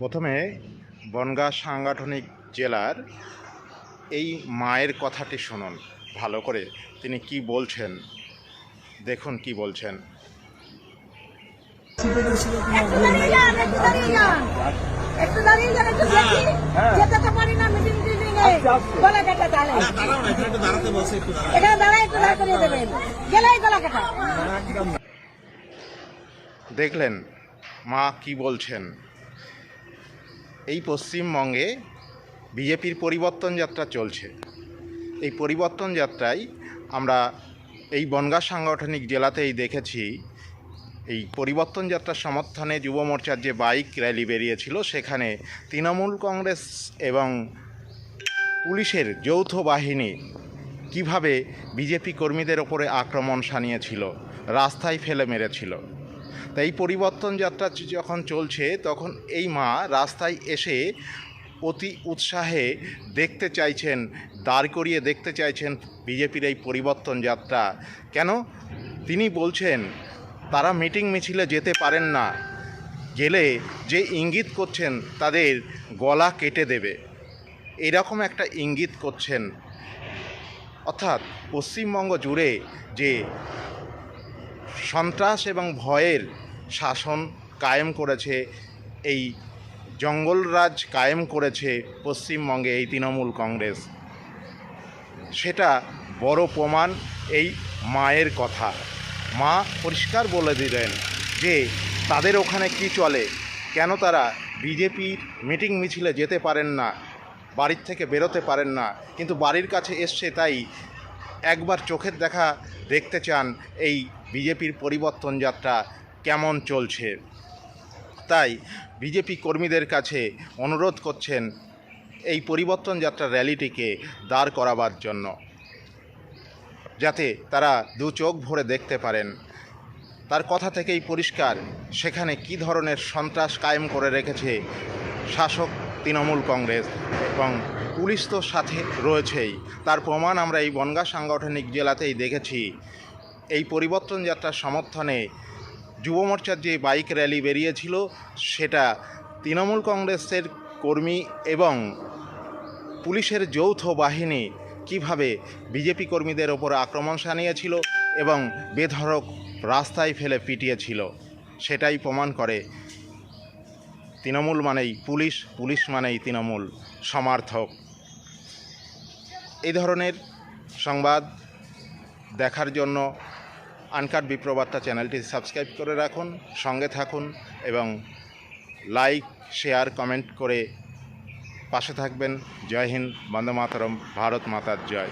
প্রথমে বনগাঁ সাংগঠনিক জেলার এই মায়ের কথাটি শুনুন ভালো করে, তিনি কি বলছেন দেখুন কি বলছেন। দেখলেন মা কি বলছেন। এই পশ্চিমবঙ্গে বিজেপির পরিবর্তন যাত্রা চলছে। এই পরিবর্তন যাত্রায় আমরা এই বনগাঁ সাংগঠনিক জেলাতেই দেখেছি, এই পরিবর্তন যাত্রার সমর্থনে যুব মোর্চার যে বাইক র্যালি বেরিয়েছিল, সেখানে তৃণমূল কংগ্রেস এবং পুলিশের যৌথ বাহিনী কিভাবে বিজেপি কর্মীদের ওপরে আক্রমণ শানিয়েছিল, রাস্তায় ফেলে মেরেছিল। তাই এই পরিবর্তন যাত্রা যখন চলছে, তখন এই মা রাস্তায় এসে অতি উৎসাহে দেখতে চাইছেন, দাঁড় করিয়ে দেখতে চাইছেন বিজেপির এই পরিবর্তন যাত্রা। কেন? তিনি বলছেন তারা মিটিং মিছিলে যেতে পারেন না, গেলে যে ইঙ্গিত করছেন তাদের গলা কেটে দেবে, এরকম একটা ইঙ্গিত করছেন। অর্থাৎ পশ্চিমবঙ্গ জুড়ে যে সন্ত্রাস এবং ভয়ের শাসন কায়েম করেছে, এই জঙ্গলরাজ কায়েম করেছে পশ্চিমবঙ্গে এই তৃণমূল কংগ্রেস, সেটা বড় প্রমাণ এই মায়ের কথা। মা পরিষ্কার বলে দিলেন যে তাদের ওখানে কি চলে, কেন তারা বিজেপির মিটিং মিছিলে যেতে পারেন না, বাড়ির থেকে বেরোতে পারেন না, কিন্তু বাড়ির কাছে এসছে তাই একবার চোখের দেখা দেখতে চান এই বিজেপির পরিবর্তন যাত্রা কেমন চলছে। তাই বিজেপি কর্মীদের কাছে অনুরোধ করছেন এই পরিবর্তন যাত্রা র্যালিটিকে দাঁড় করাবার জন্য, যাতে তারা দু চোখ ভরে দেখতে পারেন। তার কথা থেকেই পরিষ্কার সেখানে কী ধরনের সন্ত্রাস কায়েম করে রেখেছে শাসক তৃণমূল কংগ্রেস, এবং পুলিশ তো সাথে রয়েছেই। তার প্রমাণ আমরা এই বনগাঁ সাংগঠনিক জেলাতেই দেখেছি। এই পরিবর্তন যাত্রার সমর্থনে যুব মোর্চার যে বাইক র্যালি বেরিয়েছিল, সেটা তৃণমূল কংগ্রেসের কর্মী এবং পুলিশের যৌথ বাহিনী কিভাবে বিজেপি কর্মীদের ওপর আক্রমণ শানিয়েছিল এবং বেধড়ক রাস্তায় ফেলে পিটিয়েছিল, সেটাই প্রমাণ করে তৃণমূল মানেই পুলিশ, পুলিশ মানেই তৃণমূল সমর্থক। এই ধরনের সংবাদ দেখার জন্য আনকাট বিপ্রবার্তা চ্যানেলটি সাবস্ক্রাইব করে রাখুন, সঙ্গে থাকুন এবং লাইক, শেয়ার, কমেন্ট করে পাশে থাকবেন। জয় হিন্দ, বন্দে মাতরম, ভারত মাতার জয়।